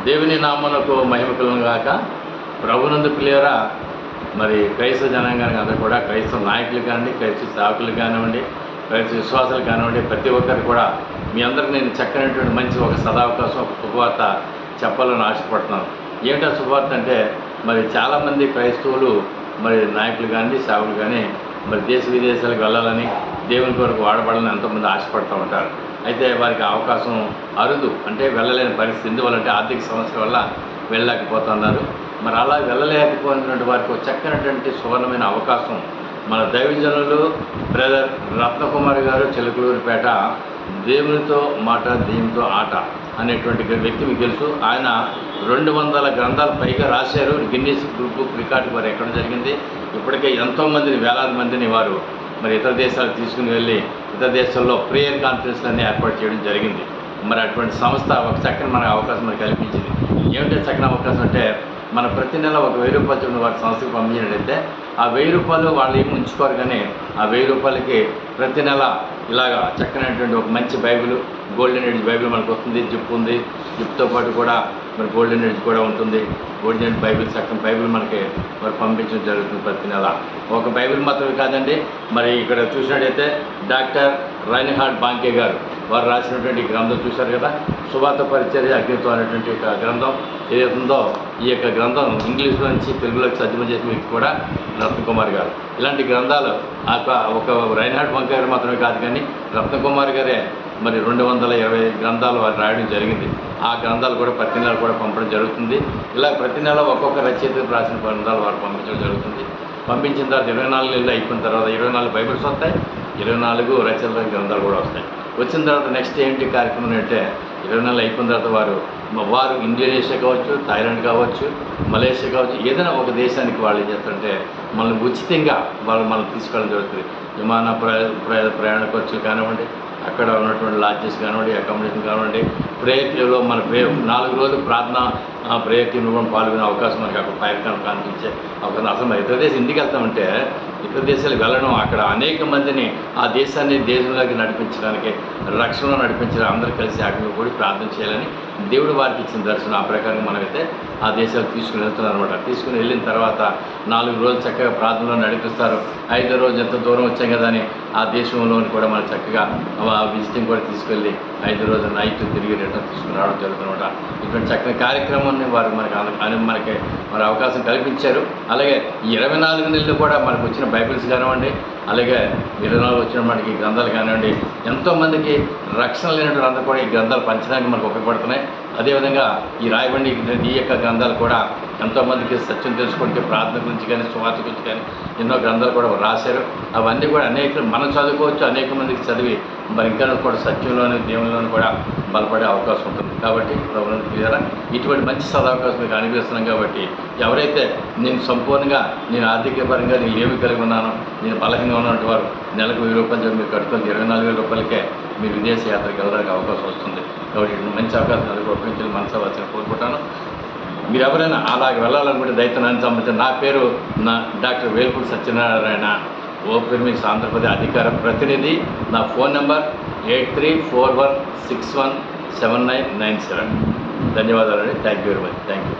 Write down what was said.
దేవుని నామమునకు మహిమ కలుగును గాక. ప్రభునందు ప్రియులారా, మరి క్రైస్తవ జనాంగానికి అందరూ కూడా, క్రైస్తవ నాయకులు కానివ్వండి, క్రైస్తవ సేవకులు కానివ్వండి, క్రైస్తవ విశ్వాసాలు కానివ్వండి, ప్రతి ఒక్కరు కూడా మీ అందరికి నేను చక్కనటువంటి మంచి ఒక సదావకాశం, ఒక శుభవార్త చెప్పాలని ఆశపడుతున్నాను. ఏమిటా శుభవార్త అంటే, మరి చాలామంది క్రైస్తవులు మరి నాయకులు కానీ సేవకులు కానీ మరి దేశ విదేశాలకు వెళ్ళాలని, దేవుని కొరకు వాడబడాలని ఎంతోమంది ఆశపడుతూ ఉంటారు. అయితే వారికి అవకాశం అరుదు, అంటే వెళ్ళలేని పరిస్థితి. ఎందువల్లంటే ఆర్థిక సమస్య వల్ల వెళ్ళలేకపోతున్నారు. మరి అలా వెళ్ళలేకపోయినటువంటి వారికి చక్కనటువంటి సువర్ణమైన అవకాశం మన దైవజనులు బ్రదర్ రత్నకుమారి గారు, చిలకలూరిపేట, దేవునితో మాట దేవునితో ఆట అనేటువంటి వ్యక్తి మీకు తెలుసు. ఆయన 200 గ్రంథాలు పైగా రాశారు. గిన్నీస్ బుక్ రికార్డు వారు ఎక్కడం జరిగింది. ఇప్పటికే ఎంతోమందిని, వేలాది మందిని వారు మరి ఇతర దేశాలకు తీసుకుని వెళ్ళి ఇతర దేశాల్లో ప్రేయర్ కాన్ఫరెన్స్లన్నీ ఏర్పాటు చేయడం జరిగింది. మరి అటువంటి సంస్థ ఒక చక్కని మనకు అవకాశం మనకు కల్పించింది. ఏమిటంటే చక్కని అవకాశం అంటే, మన ప్రతి నెల ఒక 1000 రూపాయలు చొప్పున వారి సంస్థకు పంపించినట్టయితే ఆ 1000 రూపాయలు వాళ్ళు ఏమి ఉంచుకోరు, కానీ ఆ 1000 రూపాయలకి ప్రతి నెల ఇలాగా చక్కనటువంటి ఒక మంచి బైబిల్, గోల్డెన్ ఏజ్ బైబిల్ మనకు వస్తుంది. జిప్ ఉంది, జిప్తో పాటు కూడా మరి గోల్డెన్ ఏజ్ కూడా ఉంటుంది. గోల్డెన్ ఏజ్ బైబిల్, చక్కని బైబిల్ మనకి మరి పంపించడం జరుగుతుంది ప్రతి నెల. ఒక బైబిల్ మాత్రమే కాదండి, మరి ఇక్కడ చూసినట్టయితే డాక్టర్ రైన్హార్డ్ బాంకే గారు వారు రాసినటువంటి గ్రంథం చూశారు కదా, సువార్త పరిచర్య అగ్నితో అనేటువంటి ఒక గ్రంథం ఏదైతుందో, ఈ యొక్క గ్రంథం ఇంగ్లీష్లో నుంచి తెలుగులోకి తర్జుమా చేసిన వ్యక్తి కూడా రత్నకుమార్ గారు. ఇలాంటి గ్రంథాలు ఒక రైన్హార్డ్ బాంకే గారు మాత్రమే కాదు, కానీ రత్నకుమార్ గారే మరి 220 గ్రంథాలు వారు రాయడం జరిగింది. ఆ గ్రంథాలు కూడా ప్రతి నెల కూడా పంపడం జరుగుతుంది. ఇలా ప్రతి నెల ఒక్కొక్క రచయితకు రాసిన గ్రంథాలు వారు పంపించడం జరుగుతుంది. పంపించిన తర్వాత 24 నెలలు అయిపోయిన తర్వాత 24 బైబిల్స్ వస్తాయి, 24 రచయితల గ్రంథాలు కూడా వస్తాయి. వచ్చిన తర్వాత నెక్స్ట్ ఏంటి కార్యక్రమం అంటే, 20 నెలలు అయిపోయిన తర్వాత వారు ఇండోనేషియా కావచ్చు, థాయిలాండ్ కావచ్చు, మలేషియా కావచ్చు, ఏదైనా ఒక దేశానికి వాళ్ళు ఏం చేస్తారంటే మనల్ని ఉచితంగా మనల్ని తీసుకెళ్ళడం జరుగుతుంది. విమాన ప్రయాణ ఖర్చులు కానివ్వండి, అక్కడ ఉన్నటువంటి లాడ్జెస్ కానివ్వండి, అకామిడేషన్ కానివ్వండి, ప్రేయర్ టీంలో మన 4 రోజులు ప్రార్థన ప్రేయర్ టీంలో కూడా పాల్గొనే అవకాశం మనకి అక్కడ కార్యక్రమం కనిపించే అవకాశం. అసలు మన ఇతర దేశం ఇంటికి వెళ్తామంటే, ఇతర దేశాలకు వెళ్ళడం, అక్కడ అనేక మందిని ఆ దేశాన్ని దేశంలోకి నడిపించడానికి, రక్షణలో నడిపించడానికి అందరూ కలిసి అక్కడ కూడా ప్రార్థన చేయాలని దేవుడు వారికి ఇచ్చిన దర్శనం. ఆ ప్రకారం మనమైతే ఆ దేశాలకు తీసుకుని వెళ్తున్నాం అనమాట. తీసుకుని వెళ్ళిన తర్వాత 4 రోజులు చక్కగా ప్రార్థనలో నడిపిస్తారు. 5వ రోజు ఎంత దూరం వచ్చాం కదా అని ఆ దేశంలోని కూడా మనం చక్కగా విజిటింగ్ కూడా తీసుకెళ్ళి 5వ రోజు నైట్ తిరిగి రిటర్న్ తీసుకుని రావడం జరుగుతుందన్నమాట. ఇటువంటి చక్కని కార్యక్రమాన్ని వారు మనకి అవకాశం కల్పించారు. అలాగే ఈ 24 నెలలు కూడా మనకు వచ్చిన బైబిల్స్ కానివ్వండి, అలాగే 24 వచ్చిన మనకి ఈ గ్రంథాలు కానివ్వండి, ఎంతోమందికి రక్షణ లేనటువంటి అందరూ కూడా ఈ గ్రంథాలు పంచడానికి మనకు ఉపయోగపడుతున్నాయి. అదేవిధంగా ఈ రాయబండి ఈ యొక్క గ్రంథాలు కూడా ఎంతోమందికి సత్యం తెలుసుకోవడానికి, ప్రార్థన గురించి కానీ, సువార్త గురించి కానీ ఎన్నో గ్రంథాలు కూడా రాశారు. అవన్నీ కూడా మనం చదువుకోవచ్చు, అనేక మందికి చదివి మరి ఇంకా కూడా సత్యంలోని దేవునిలోని కూడా బలపడే అవకాశం ఉంటుంది. కాబట్టి ప్రభువుని ప్రియులారా, ఇటువంటి మంచి సదవకాశం మీకు అనుగ్రహిస్తున్నాం. కాబట్టి ఎవరైతే నేను సంపూర్ణంగా ఆర్థిక పరంగా నేను ఏమి కలిగి ఉన్నానో, నేను బలహీనంగా ఉన్నటువంటి వారు నెలకు 1000 రూపాయలు మీరు కట్టుకొని 24,000 రూపాయలకే మీరు విదేశ యాత్రకు వెళ్ళడానికి అవకాశం వస్తుంది. కాబట్టి మంచి అవకాశం అది ఉపయోగించాలని మనసు వచ్చి కోరుకుంటాను. మీరు ఎవరైనా అలాగే వెళ్ళాలనుకుంటే దయతో నన్ను సంబంధించిన, నా పేరు డాక్టర్ వేల్పూడి సత్యనారాయణ, ఓపెన్ ఆంధ్రప్రదేశ్ అధికార ప్రతినిధి. నా ఫోన్ నెంబర్ 8341617997. ధన్యవాదాలండి. Thank you very much. Thank you.